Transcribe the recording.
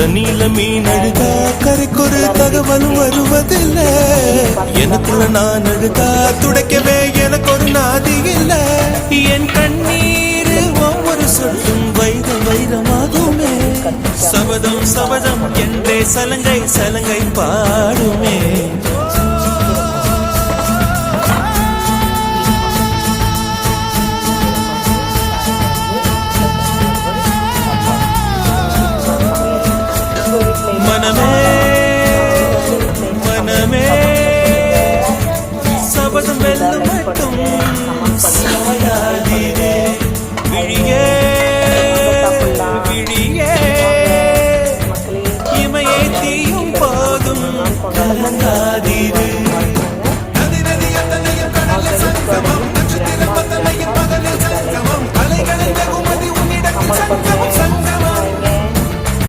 தண்ணியில மீன் அழுதா கரைக்கொரு தகவலும் வருவதில்லை. எனக்குள்ள நான் அழுதா துடைக்கவே எனக்கு ஒரு நாதி இல்லை. என் கண்ணீர் ஒவ்வொரு சொட்டும் வைரம் வைரமாகுமே. சபதம் சபதம் என்றே சலங்கை சலங்கை பாடுமே.